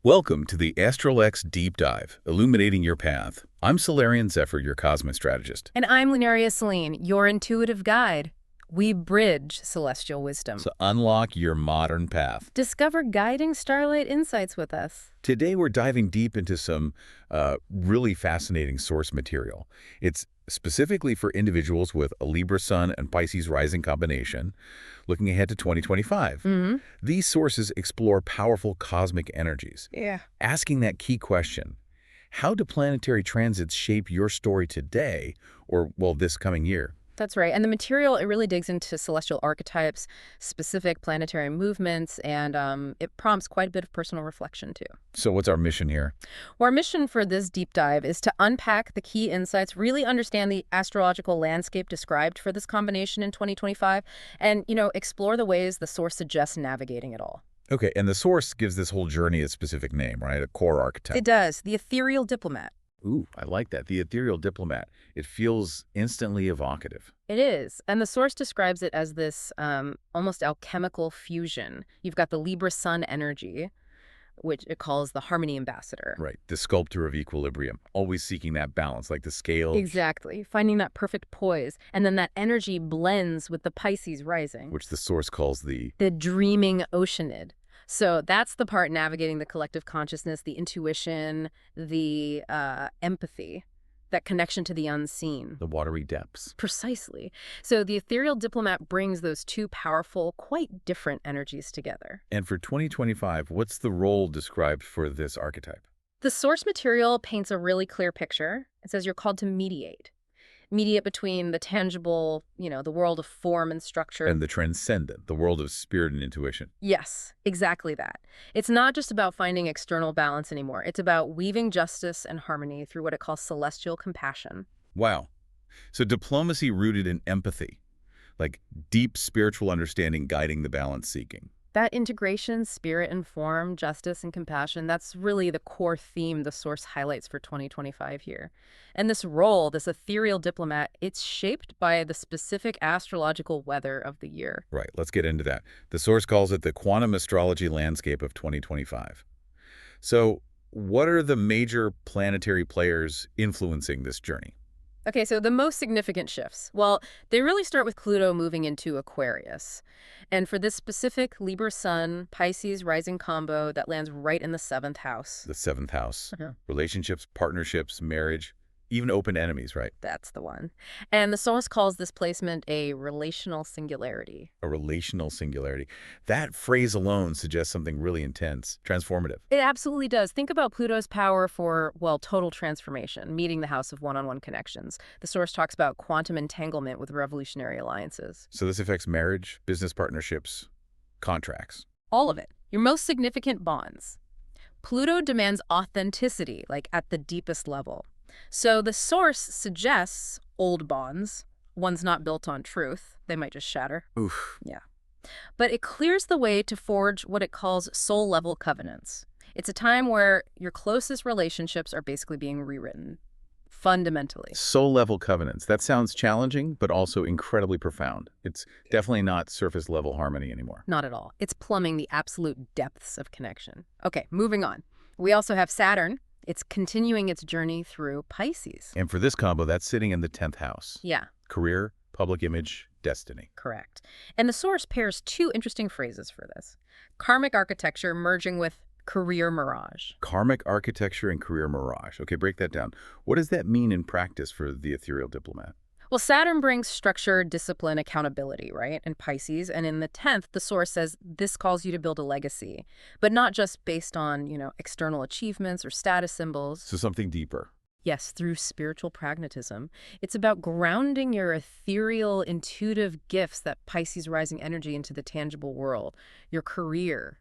Welcome to the ASTRALX Deep Dive, illuminating your path. I'm Solarian Zephyr, your cosmic strategist. And I'm Lunaria Celine, your intuitive guide. We bridge celestial wisdom. So unlock your modern path. Discover guiding starlight insights with us. Today we're diving deep into some really fascinating source material. It's specifically for individuals with a Libra Sun and Pisces Rising combination, looking ahead to 2025. These sources explore powerful cosmic energies, asking that key question: how do planetary transits shape your story today, or, well, this coming year? That's right. And the material, it really digs into celestial archetypes, specific planetary movements, and it prompts quite a bit of personal reflection, too. So what's our mission here? Well, our mission for this deep dive is to unpack the key insights, really understand the astrological landscape described for this combination in 2025, and, explore the ways the source suggests navigating it all. Okay, and the source gives this whole journey a specific name, right? A core archetype. It does. The Ethereal Diplomat. Ooh, I like that. The Ethereal Diplomat. It feels instantly evocative. It is. And the source describes it as this almost alchemical fusion. You've got the Libra Sun energy, which it calls the harmony ambassador. Right. The sculptor of equilibrium, always seeking that balance, like the scale. Exactly. Finding that perfect poise. And then that energy blends with the Pisces Rising, Which the source calls the dreaming oceanid. So that's the part navigating the collective consciousness, the intuition, the empathy, that connection to the unseen. watery depths. Precisely. So the Ethereal Diplomat brings those two powerful, quite different energies together. And for 2025, what's the role described for this archetype? The source material paints a really clear picture. It says you're called to mediate. Mediate between the tangible, the world of form and structure. And the transcendent, the world of spirit and intuition. Yes, exactly that. It's not just about finding external balance anymore. It's about weaving justice and harmony through what it calls celestial compassion. Wow. So diplomacy rooted in empathy, like deep spiritual understanding guiding the balance seeking. That integration, spirit and form, justice and compassion, that's really the core theme the source highlights for 2025 here. And this role, this ethereal diplomat, it's shaped by the specific astrological weather of the year. Right, let's get into that. The source calls it the quantum astrology landscape of 2025. So what are the major planetary players influencing this journey? Okay, so the most significant shifts, well, they really start with Pluto moving into Aquarius. And for this specific Libra Sun, Pisces Rising combo, that lands right in the 7th house. The 7th house. Relationships, partnerships, marriage, even open enemies, right? That's the one. And the source calls this placement a relational singularity. A relational singularity. That phrase alone suggests something really intense, transformative. It absolutely does. Think about Pluto's power for, well, total transformation, meeting the house of one-on-one connections. The source talks about quantum entanglement with revolutionary alliances. So this affects marriage, business partnerships, contracts. All of it. Your most significant bonds. Pluto demands authenticity, like at the deepest level. So the source suggests old bonds, ones not built on truth. They might just shatter. Oof. Yeah. But it clears the way to forge what it calls soul-level covenants. It's a time where your closest relationships are basically being rewritten, fundamentally. Soul-level covenants. That sounds challenging, but also incredibly profound. It's definitely not surface-level harmony anymore. Not at all. It's plumbing the absolute depths of connection. Okay, moving on. We also have Saturn. It's continuing its journey through Pisces. And for this combo, that's sitting in the 10th house. Yeah. Career, public image, destiny. Correct. And the source pairs two interesting phrases for this. Karmic architecture merging with career mirage. Karmic architecture and career mirage. Okay, break that down. What does that mean in practice for the Ethereal Diplomat? Well, Saturn brings structure, discipline, accountability, right, in Pisces. And in the 10th, the source says this calls you to build a legacy, but not just based on, external achievements or status symbols. So something deeper. Yes, through spiritual pragmatism. It's about grounding your ethereal, intuitive gifts, that Pisces rising energy, into the tangible world, your career,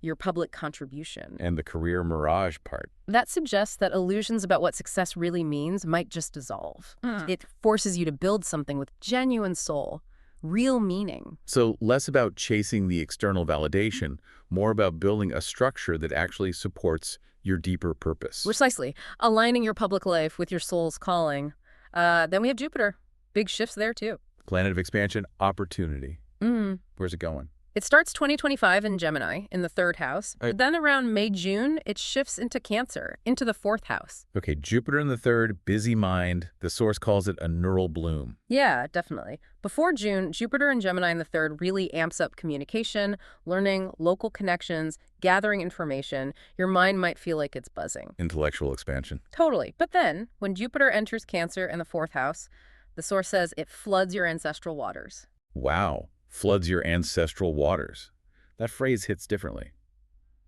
your public contribution. And the career mirage part. That suggests that illusions about what success really means might just dissolve. It forces you to build something with genuine soul, real meaning. So less about chasing the external validation, more about building a structure that actually supports your deeper purpose. Precisely. Aligning your public life with your soul's calling. Then we have Jupiter. Big shifts there, too. Planet of expansion, opportunity. Where's it going? It starts 2025 in Gemini, in the third house. I- But then around May, June, it shifts into Cancer, into the fourth house. Okay, Jupiter in the third, busy mind. The source calls it a neural bloom. Yeah, definitely. Before June, Jupiter and Gemini in the third really amps up communication, learning, local connections, gathering information. Your mind might feel like it's buzzing. Intellectual expansion. Totally. But then, when Jupiter enters Cancer in the fourth house, the source says it floods your ancestral waters. Wow. Floods your ancestral waters. That phrase hits differently.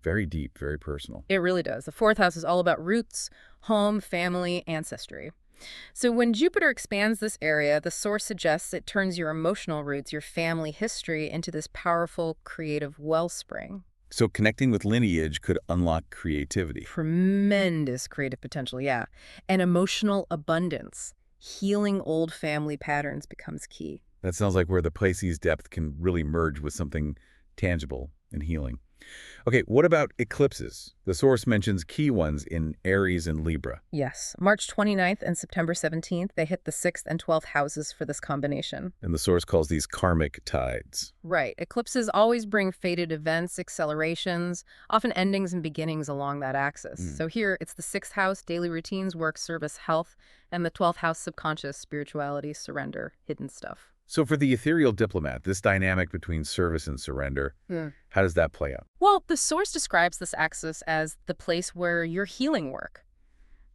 Very deep, very personal. It really does. The fourth house is all about roots, home, family, ancestry. So when Jupiter expands this area, the source suggests it turns your emotional roots, your family history, into this powerful, creative wellspring. So connecting with lineage could unlock creativity. Tremendous creative potential, yeah. And emotional abundance. Healing old family patterns becomes key. That sounds like where the Pisces depth can really merge with something tangible and healing. Okay, what about eclipses? The source mentions key ones in Aries and Libra. Yes, March 29th and September 17th, they hit the 6th and 12th houses for this combination. And the source calls these karmic tides. Right. Eclipses always bring fated events, accelerations, often endings and beginnings along that axis. So here, it's the 6th house, daily routines, work, service, health, and the 12th house, subconscious, spirituality, surrender, hidden stuff. So for the Ethereal Diplomat, this dynamic between service and surrender, how does that play out? Well, the source describes this axis as the place where your healing work,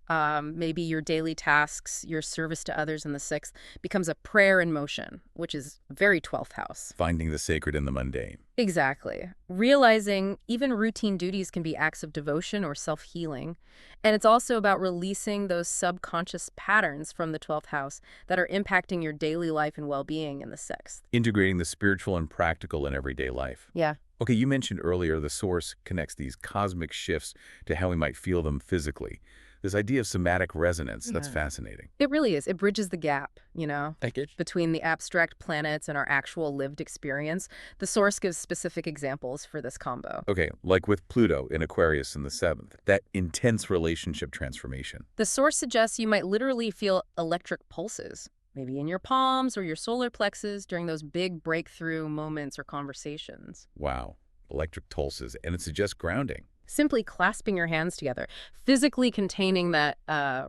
maybe your daily tasks, your service to others in the 6th, becomes a prayer in motion, which is very 12th house. Finding the sacred in the mundane. Exactly. Realizing even routine duties can be acts of devotion or self-healing. And it's also about releasing those subconscious patterns from the 12th house that are impacting your daily life and well-being in the 6th. Integrating the spiritual and practical in everyday life. Yeah. Okay, you mentioned earlier the source connects these cosmic shifts to how we might feel them physically. This idea of somatic resonance, that's fascinating. It really is. It bridges the gap, Thank you. between the abstract planets and our actual lived experience. The source gives specific examples for this combo. Okay, like with Pluto in Aquarius in the 7th, that intense relationship transformation. The source suggests you might literally feel electric pulses, maybe in your palms or your solar plexus during those big breakthrough moments or conversations. Wow, electric pulses, and it suggests grounding. Simply clasping your hands together, physically containing that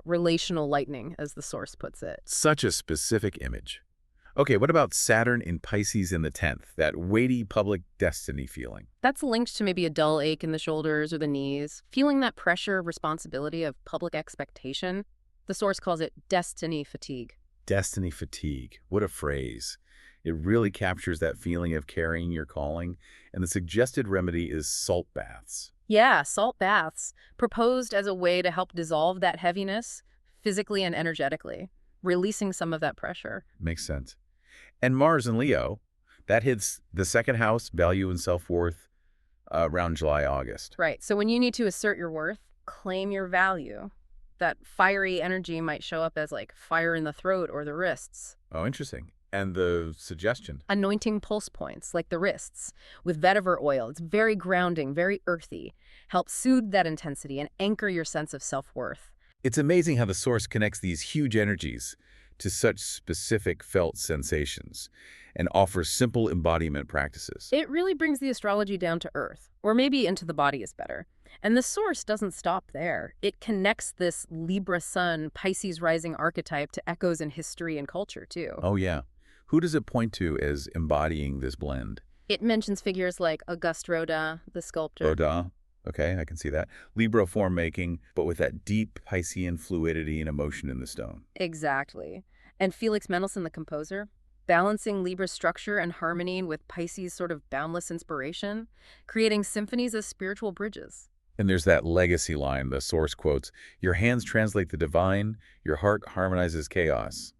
relational lightning, as the source puts it. Such a specific image. Okay, what about Saturn in Pisces in the 10th, that weighty public destiny feeling? That's linked to maybe a dull ache in the shoulders or the knees, feeling that pressure of responsibility of public expectation. The source calls it destiny fatigue. Destiny fatigue. What a phrase. It really captures that feeling of carrying your calling, and the suggested remedy is salt baths. Yeah, salt baths, proposed as a way to help dissolve that heaviness physically and energetically, releasing some of that pressure. Makes sense. And Mars in Leo, that hits the 2nd house, value and self-worth, around July, August. Right. So when you need to assert your worth, claim your value, that fiery energy might show up as like fire in the throat or the wrists. Oh, interesting. And the suggestion? Anointing pulse points, like the wrists, with vetiver oil. It's very grounding, very earthy. Help soothe that intensity and anchor your sense of self-worth. It's amazing how the source connects these huge energies to such specific felt sensations and offers simple embodiment practices. It really brings the astrology down to earth, or maybe into the body is better. And the source doesn't stop there. It connects this Libra Sun, Pisces Rising archetype to echoes in history and culture, too. Oh, yeah. Who does it point to as embodying this blend? It mentions figures like Auguste Rodin, the sculptor. Rodin. Okay, I can see that. Libra form making, but with that deep Piscean fluidity and emotion in the stone. Exactly. And Felix Mendelssohn, the composer, balancing Libra's structure and harmony with Pisces' sort of boundless inspiration, creating symphonies as spiritual bridges. And there's that legacy line the source quotes, "Your hands translate the divine, your heart harmonizes chaos."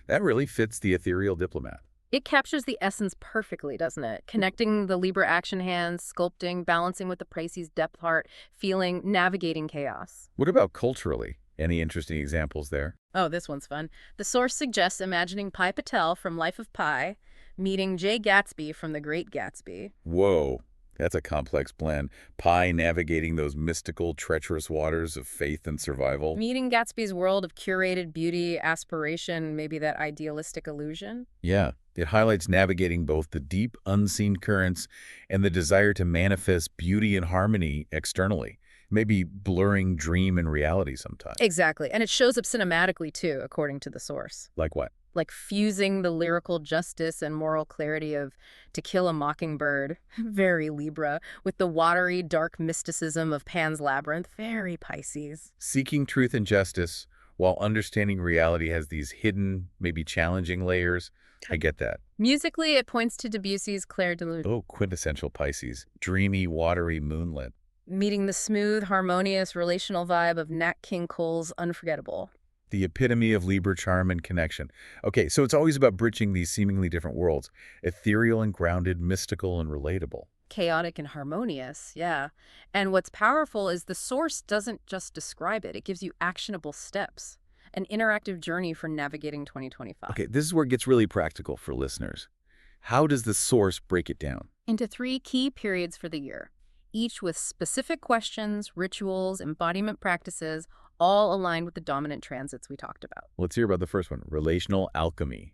That really fits the Ethereal Diplomat. It captures the essence perfectly, doesn't it? Connecting the Libra action hands, sculpting, balancing with the Pisces depth heart, feeling, navigating chaos. What about culturally? Any interesting examples there? Oh, this one's fun. The source suggests imagining Pi Patel from Life of Pi, meeting Jay Gatsby from The Great Gatsby. Whoa, That's a complex blend. Pi navigating those mystical, treacherous waters of faith and survival. Meeting Gatsby's world of curated beauty, aspiration, maybe that idealistic illusion. Yeah, it highlights navigating both the deep, unseen currents and the desire to manifest beauty and harmony externally, maybe blurring dream and reality sometimes. Exactly. And it shows up cinematically, too, according to the source. Like what? Like fusing the lyrical justice and moral clarity of To Kill a Mockingbird, very Libra, with the watery, dark mysticism of Pan's Labyrinth, very Pisces. Seeking truth and justice while understanding reality has these hidden, maybe challenging layers. I get that. Musically, it points to Debussy's Clair de Lune, Oh, quintessential Pisces. Dreamy, watery moonlit. meeting the smooth, harmonious, relational vibe of Nat King Cole's Unforgettable. The epitome of Libra charm and connection. Okay, so it's always about bridging these seemingly different worlds. Ethereal and grounded, mystical and relatable. Chaotic and harmonious, yeah. And what's powerful is the source doesn't just describe it. It gives you actionable steps, an interactive journey for navigating 2025. Okay, this is where it gets really practical for listeners. How does the source break it down? Into 3 key periods for the year, each with specific questions, rituals, embodiment practices, all aligned with the dominant transits we talked about. Let's hear about the first one, relational alchemy.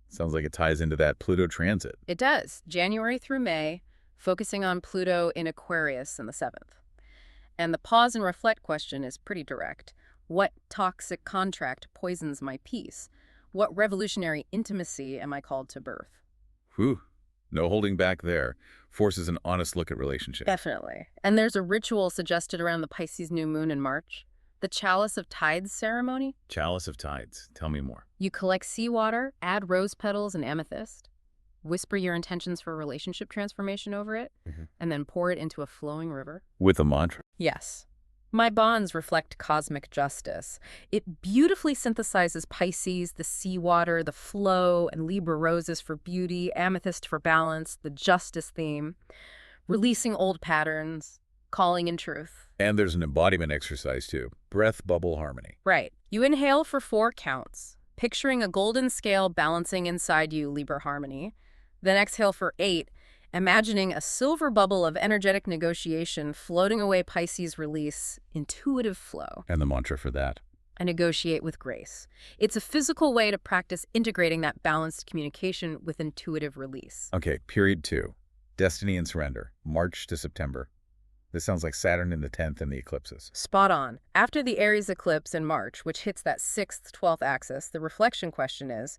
Sounds like it ties into that Pluto transit. It does, January through May, focusing on Pluto in Aquarius in the 7th. And the pause and reflect question is pretty direct. What toxic contract poisons my peace? What revolutionary intimacy am I called to birth? Whew, no holding back there. Forces an honest look at relationships. Definitely. And there's a ritual suggested around the Pisces new moon in March. The Chalice of Tides ceremony. Chalice of Tides. Tell me more. You collect seawater, add rose petals and amethyst, whisper your intentions for relationship transformation over it, and then pour it into a flowing river. With a mantra. Yes. My bonds reflect cosmic justice. It beautifully synthesizes Pisces, the seawater, the flow, and Libra roses for beauty, amethyst for balance, the justice theme, releasing old patterns, calling in truth. And there's an embodiment exercise too. Breath, bubble, harmony. Right. You inhale for 4 counts, picturing a golden scale balancing inside you, Libra harmony. Then exhale for 8, imagining a silver bubble of energetic negotiation floating away Pisces release, intuitive flow. And the mantra for that. I negotiate with grace. It's a physical way to practice integrating that balanced communication with intuitive release. Okay, period 2. Destiny and surrender. March to September. This sounds like Saturn in the 10th and the eclipses. Spot on. After the Aries eclipse in March, which hits that 6th, 12th axis, the reflection question is,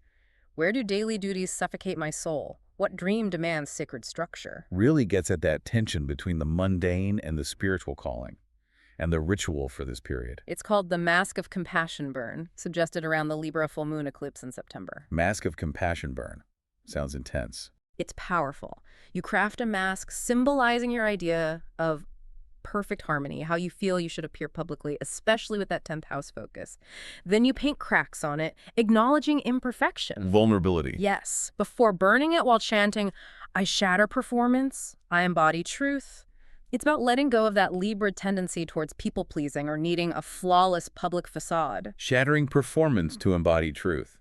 where do daily duties suffocate my soul? What dream demands sacred structure? Really gets at that tension between the mundane and the spiritual calling, and the ritual for this period. It's called the Mask of Compassion burn, suggested around the Libra full moon eclipse in September. Mask of Compassion burn. Sounds intense. It's powerful. You craft a mask symbolizing your idea of perfect harmony, how you feel you should appear publicly, especially with that 10th house focus. Then you paint cracks on it, acknowledging imperfection. Vulnerability. Yes, before burning it while chanting, I shatter performance, I embody truth. It's about letting go of that Libra tendency towards people-pleasing or needing a flawless public facade. Shattering performance to embody truth.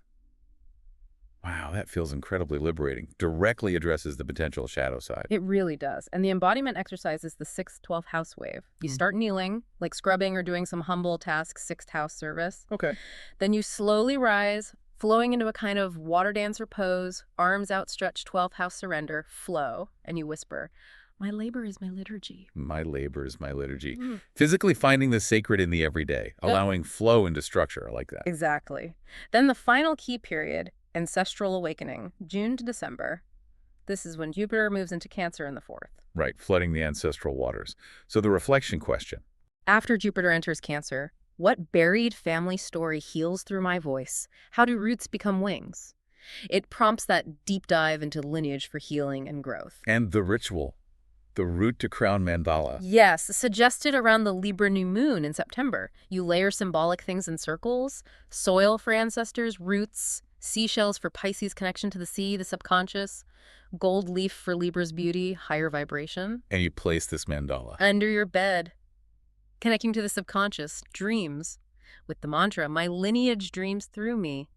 Wow, that feels incredibly liberating. Directly addresses the potential shadow side. It really does. And the embodiment exercise is the 6th, 12th house wave. You start kneeling, like scrubbing or doing some humble task, 6th house service. Okay. Then you slowly rise, flowing into a kind of water dancer pose, arms outstretched, 12th house surrender, flow, and you whisper, my labor is my liturgy. My labor is my liturgy. Physically finding the sacred in the everyday, allowing flow into structure. I like that. Exactly. Then the final key period, ancestral awakening, June to December. This is when Jupiter moves into Cancer in the 4th. Right, flooding the ancestral waters. So the reflection question. After Jupiter enters Cancer, what buried family story heals through my voice? How do roots become wings? It prompts that deep dive into lineage for healing and growth. And the ritual. The root to crown mandala. Yes, suggested around the Libra new moon in September. You layer symbolic things in circles, soil for ancestors, roots, seashells for Pisces' connection to the sea, the subconscious, gold leaf for Libra's beauty, higher vibration. And you place this mandala. Under your bed, connecting to the subconscious, dreams, with the mantra, my lineage dreams through me,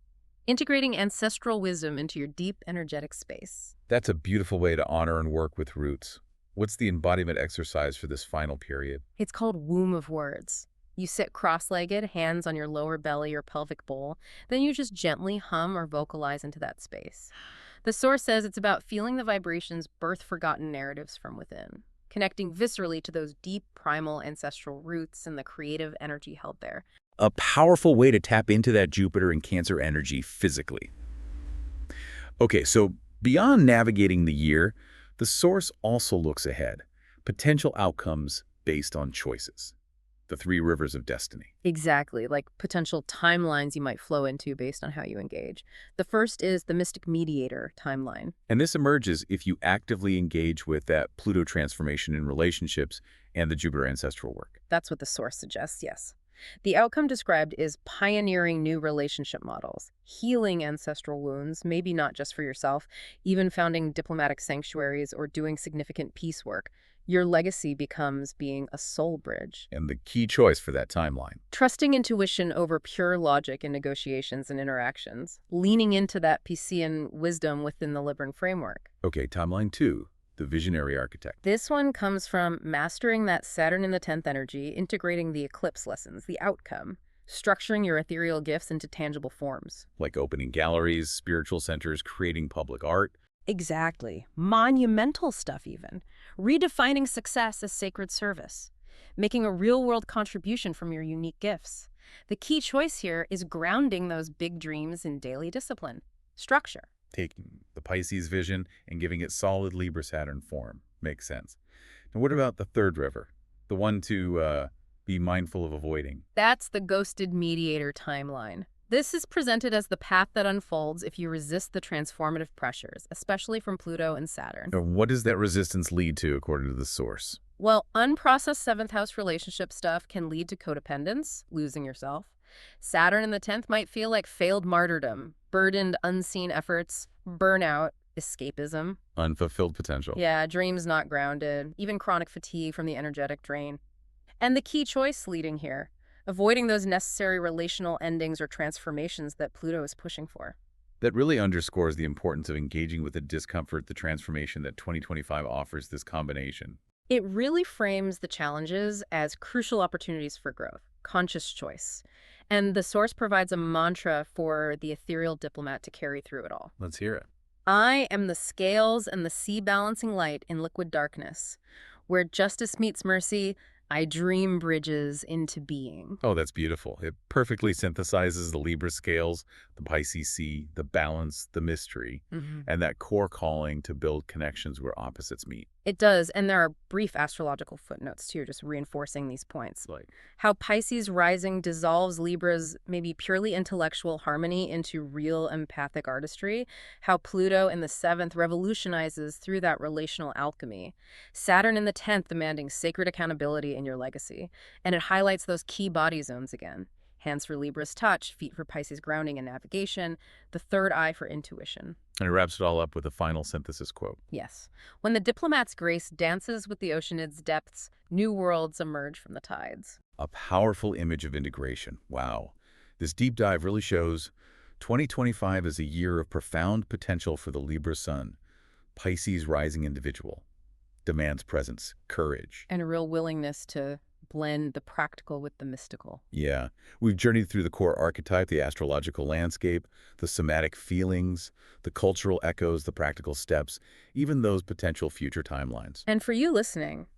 integrating ancestral wisdom into your deep energetic space. That's a beautiful way to honor and work with roots. What's the embodiment exercise for this final period? It's called womb of words. You sit cross-legged, hands on your lower belly or pelvic bowl, then you just gently hum or vocalize into that space. The source says it's about feeling the vibrations birth forgotten narratives from within, connecting viscerally to those deep primal ancestral roots and the creative energy held there. A powerful way to tap into that Jupiter and Cancer energy physically. Okay, so beyond navigating the year, the source also looks ahead. Potential outcomes based on choices. The three rivers of destiny. Exactly, like potential timelines you might flow into based on how you engage. The first is the Mystic Mediator timeline. And this emerges if you actively engage with that Pluto transformation in relationships and the Jupiter ancestral work. That's what the source suggests, yes. The outcome described is pioneering new relationship models, healing ancestral wounds, maybe not just for yourself, even founding diplomatic sanctuaries or doing significant peace work. Your legacy becomes being a soul bridge. And the key choice for that timeline. Trusting intuition over pure logic in negotiations and interactions, leaning into that Piscean wisdom within the Libran framework. Okay, timeline 2, the visionary architect. This one comes from mastering that Saturn in the 10th energy, integrating the eclipse lessons, the outcome, structuring your ethereal gifts into tangible forms. Like opening galleries, spiritual centers, creating public art. Exactly. Monumental stuff even. Redefining success as sacred service. Making a real-world contribution from your unique gifts. The key choice here is grounding those big dreams in daily discipline. Structure. Taking the Pisces vision and giving it solid Libra-Saturn form. Makes sense. Now what about the third river? The one to be mindful of avoiding. That's the ghosted mediator timeline. This is presented as the path that unfolds if you resist the transformative pressures, especially from Pluto and Saturn. Now, what does that resistance lead to, according to the source? Well, unprocessed 7th house relationship stuff can lead to codependence, losing yourself. Saturn in the 10th might feel like failed martyrdom, burdened unseen efforts, burnout, escapism. Unfulfilled potential. Yeah, dreams not grounded, even chronic fatigue from the energetic drain. And the key choice leading here, avoiding those necessary relational endings or transformations that Pluto is pushing for. That really underscores the importance of engaging with the discomfort, the transformation that 2025 offers this combination. It really frames the challenges as crucial opportunities for growth, conscious choice. And the source provides a mantra for the ethereal diplomat to carry through it all. Let's hear it. I am the scales and the sea balancing light in liquid darkness. Where justice meets mercy, I dream bridges into being. Oh, that's beautiful. It perfectly synthesizes the Libra scales, the Pisces sea, the balance, the mystery, and that core calling to build connections where opposites meet. It does, and there are brief astrological footnotes too, just reinforcing these points. Like, How Pisces rising dissolves Libra's maybe purely intellectual harmony into real empathic artistry. How Pluto in the 7th revolutionizes through that relational alchemy. Saturn in the 10th demanding sacred accountability in your legacy. And it highlights those key body zones again. Hands for Libra's touch, feet for Pisces grounding and navigation, the third eye for intuition. and it wraps it all up with a final synthesis quote. Yes. When the diplomat's grace dances with the oceanid's depths, new worlds emerge from the tides. A powerful image of integration. Wow. This deep dive really shows 2025 is a year of profound potential for the Libra Sun. Pisces rising individual. Demands presence, courage. And a real willingness to blend the practical with the mystical. Yeah. We've journeyed through the core archetype, the astrological landscape, the somatic feelings, the cultural echoes, the practical steps, even those potential future timelines. And for you listening,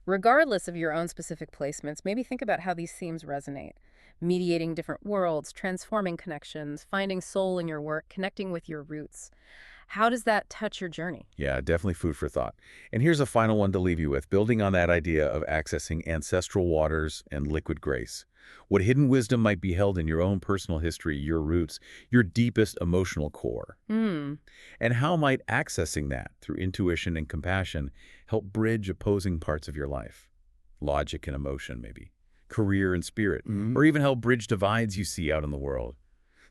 regardless of your own specific placements, maybe think about how these themes resonate. Mediating different worlds, transforming connections, finding soul in your work, connecting with your roots. How does that touch your journey? Yeah, definitely food for thought. And here's a final one to leave you with, building on that idea of accessing ancestral waters and liquid grace. What hidden wisdom might be held in your own personal history, your roots, your deepest emotional core? And how might accessing that through intuition and compassion help bridge opposing parts of your life? Logic and emotion, maybe. Career and spirit. Or even help bridge divides you see out in the world.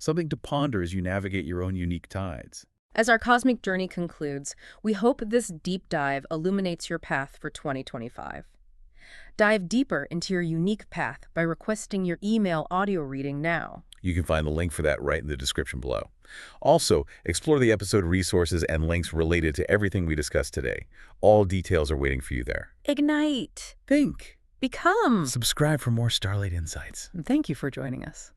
Something to ponder as you navigate your own unique tides. As our cosmic journey concludes, we hope this deep dive illuminates your path for 2025. Dive deeper into your unique path by requesting your email audio reading now. You can find the link for that right in the description below. Also, explore the episode resources and links related to everything we discussed today. All details are waiting for you there. Ignite. Think. Become. Subscribe for more Starlight Insights. Thank you for joining us.